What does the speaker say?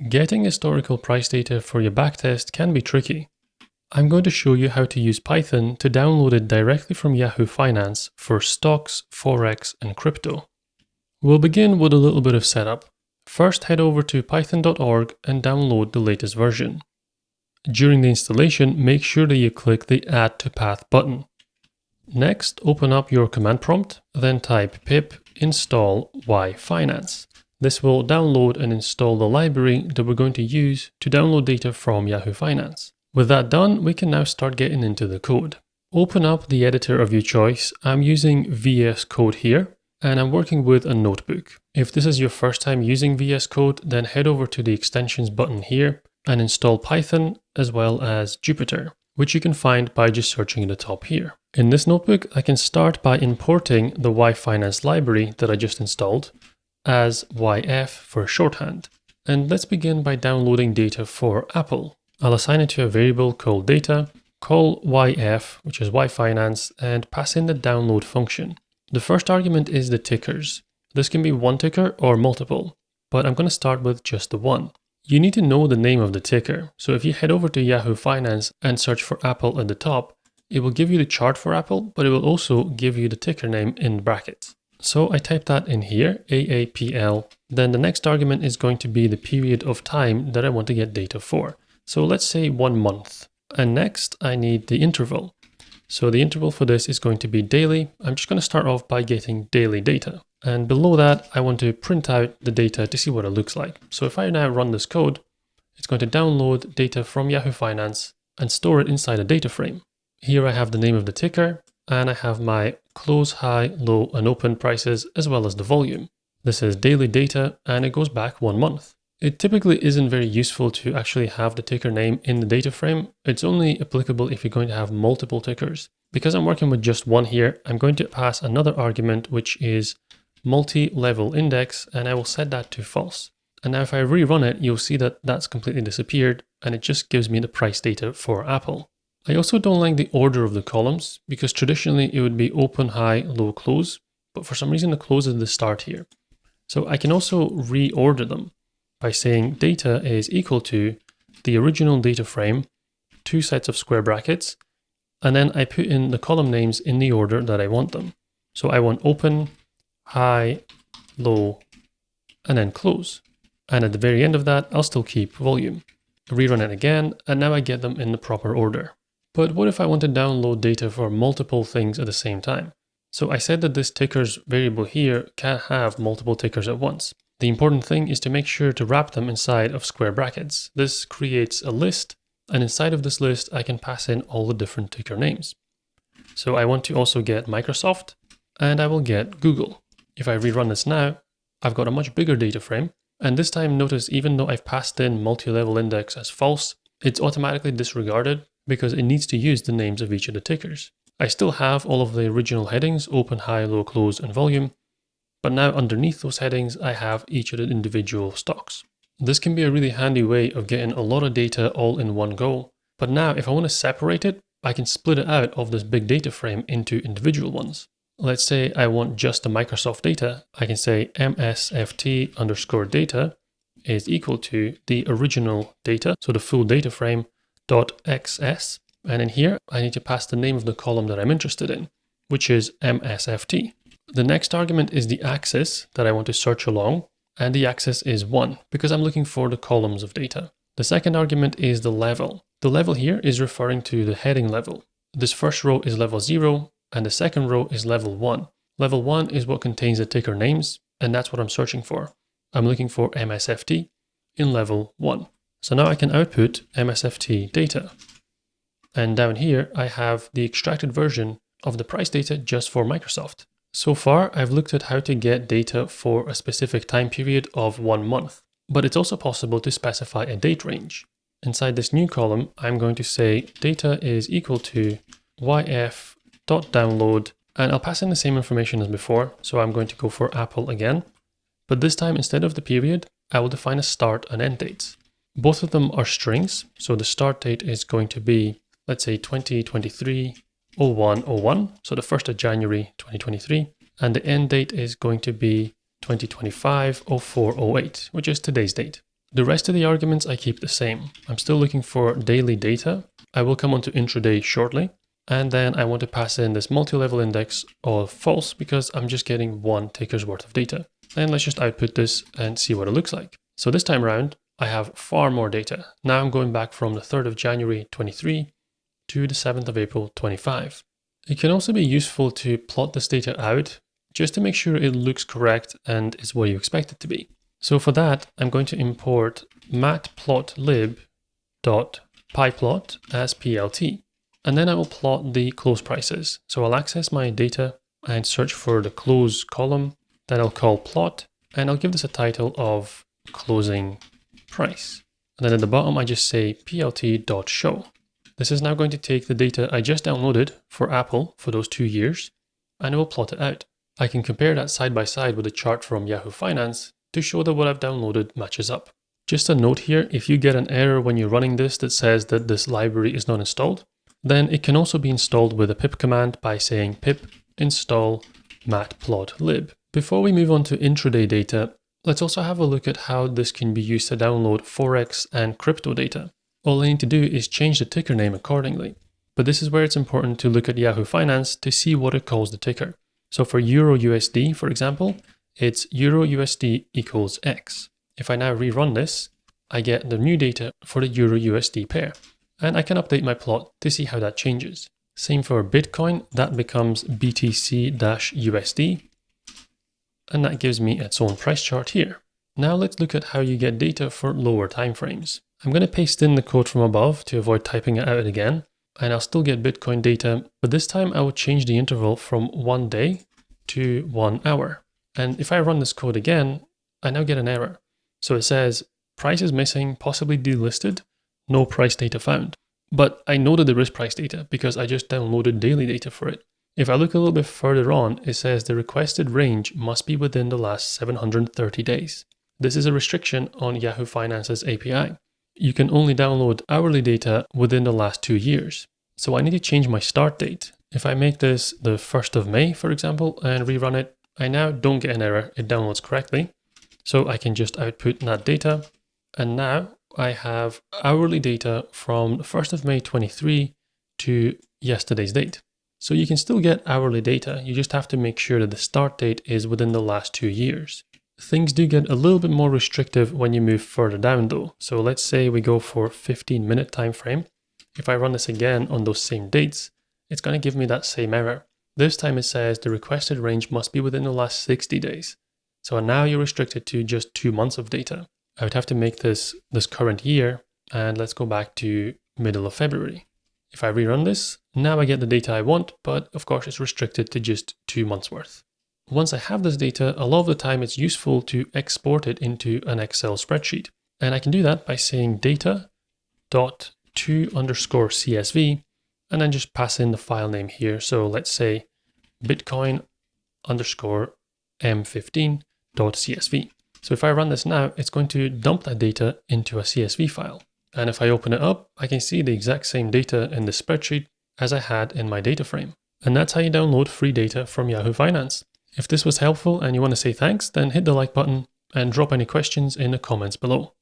Getting historical price data for your backtest can be tricky. I'm going to show you how to use Python to download it directly from Yahoo Finance for stocks, Forex, and crypto. We'll begin with a little bit of setup. First, head over to python.org and download the latest version. During the installation, make sure that you click the Add to Path button. Next, open up your command prompt, then type pip install yfinance. This will download and install the library that we're going to use to download data from Yahoo Finance. With that done, we can now start getting into the code. Open up the editor of your choice. I'm using VS Code here, and I'm working with a notebook. If this is your first time using VS Code, then head over to the extensions button here and install Python as well as Jupyter, which you can find by just searching at the top here. In this notebook, I can start by importing the yfinance library that I just installed as YF for shorthand. And let's begin by downloading data for Apple. I'll assign it to a variable called data, call YF, which is yfinance, and pass in the download function. The first argument is the tickers. This can be one ticker or multiple, but I'm going to start with just the one. You need to know the name of the ticker. So if you head over to Yahoo Finance and search for Apple at the top, it will give you the chart for Apple, but it will also give you the ticker name in brackets. So I type that in here, AAPL. Then the next argument is going to be the period of time that I want to get data for. So let's say 1 month. And next I need the interval. So the interval for this is going to be daily. I'm just going to start off by getting daily data. And below that, I want to print out the data to see what it looks like. So if I now run this code, it's going to download data from Yahoo Finance and store it inside a data frame. Here I have the name of the ticker, and I have my close, high, low, and open prices, as well as the volume. This is daily data, and it goes back 1 month. It typically isn't very useful to actually have the ticker name in the data frame. It's only applicable if you're going to have multiple tickers. Because I'm working with just one here, I'm going to pass another argument, which is multi-level index, and I will set that to false. And now if I rerun it, you'll see that that's completely disappeared, and it just gives me the price data for Apple. I also don't like the order of the columns, because traditionally it would be open, high, low, close, but for some reason the close is the start here. So I can also reorder them by saying data is equal to the original data frame, 2 sets of square brackets, and then I put in the column names in the order that I want them. So I want open, high, low, and then close. And at the very end of that, I'll still keep volume. Rerun it again, and now I get them in the proper order. But what if I want to download data for multiple things at the same time? So I said that this tickers variable here can't have multiple tickers at once. The important thing is to make sure to wrap them inside of square brackets. This creates a list, and inside of this list, I can pass in all the different ticker names. So I want to also get Microsoft, and I will get Google. If I rerun this now, I've got a much bigger data frame, and this time notice even though I've passed in multi-level index as false, it's automatically disregarded because it needs to use the names of each of the tickers. I still have all of the original headings, open, high, low, close, and volume, but now underneath those headings, I have each of the individual stocks. This can be a really handy way of getting a lot of data all in one go, but now if I want to separate it, I can split it out of this big data frame into individual ones. Let's say I want just the Microsoft data. I can say MSFT underscore data is equal to the original data, so the full data frame, .xs, and in here I need to pass the name of the column that I'm interested in, which is MSFT. The next argument is the axis that I want to search along, and the axis is 1 because I'm looking for the columns of data. The second argument is the level. The level here is referring to the heading level. This first row is level 0, and the second row is level 1. Level 1 is what contains the ticker names, and that's what I'm searching for. I'm looking for MSFT in level 1. So now I can output MSFT data. And down here, I have the extracted version of the price data just for Microsoft. So far, I've looked at how to get data for a specific time period of 1 month, but it's also possible to specify a date range. Inside this new column, I'm going to say data is equal to yf.download, and I'll pass in the same information as before. So I'm going to go for Apple again, but this time instead of the period, I will define a start and end dates. Both of them are strings, so the start date is going to be, let's say 2023 0101, so the 1st of January 2023, and the end date is going to be 2025 0408, which is today's date. The rest of the arguments I keep the same. I'm still looking for daily data. I will come on to intraday shortly. And then I want to pass in this multi-level index of false because I'm just getting one ticker's worth of data. And let's just output this and see what it looks like. So this time around, I have far more data. Now I'm going back from the 3rd of January 23 to the 7th of April 25. It can also be useful to plot this data out just to make sure it looks correct and is what you expect it to be. So for that, I'm going to import matplotlib.pyplot as PLT. And then I will plot the close prices. So I'll access my data and search for the close column that I'll call plot, and I'll give this a title of closing price. And then at the bottom, I just say plt.show. This is now going to take the data I just downloaded for Apple for those 2 years, and it will plot it out. I can compare that side by side with a chart from Yahoo Finance to show that what I've downloaded matches up. Just a note here, if you get an error when you're running this that says that this library is not installed, then it can also be installed with a pip command by saying pip install matplotlib. Before we move on to intraday data, let's also have a look at how this can be used to download Forex and crypto data. All I need to do is change the ticker name accordingly. But this is where it's important to look at Yahoo Finance to see what it calls the ticker. So for Euro USD, for example, it's Euro USD equals X. If I now rerun this, I get the new data for the Euro USD pair. And I can update my plot to see how that changes. Same for Bitcoin, that becomes BTC-USD. And that gives me its own price chart here. Now let's look at how you get data for lower timeframes. I'm going to paste in the code from above to avoid typing it out again. And I'll still get Bitcoin data, but this time I will change the interval from 1 day to 1 hour. And if I run this code again, I now get an error. So it says, price is missing, possibly delisted, no price data found. But I know that there is price data because I just downloaded daily data for it. If I look a little bit further on, it says the requested range must be within the last 730 days. This is a restriction on Yahoo Finance's API. You can only download hourly data within the last 2 years. So I need to change my start date. If I make this the 1st of May, for example, and rerun it, I now don't get an error, it downloads correctly. So I can just output that data. And now I have hourly data from the 1st of May 23 to yesterday's date. So you can still get hourly data, you just have to make sure that the start date is within the last 2 years. Things do get a little bit more restrictive when you move further down though. So let's say we go for 15-minute time frame. If I run this again on those same dates, it's going to give me that same error. This time it says the requested range must be within the last 60 days. So now you're restricted to just 2 months of data. I would have to make this current year, and let's go back to middle of February. If I rerun this, now I get the data I want, but of course it's restricted to just 2 months worth. Once I have this data, a lot of the time it's useful to export it into an Excel spreadsheet. And I can do that by saying data.to_CSV, and then just pass in the file name here. So let's say Bitcoin_M15.csv. So if I run this now, it's going to dump that data into a CSV file. And if I open it up, I can see the exact same data in the spreadsheet as I had in my data frame. And that's how you download free data from Yahoo Finance. If this was helpful and you want to say thanks, then hit the like button and drop any questions in the comments below.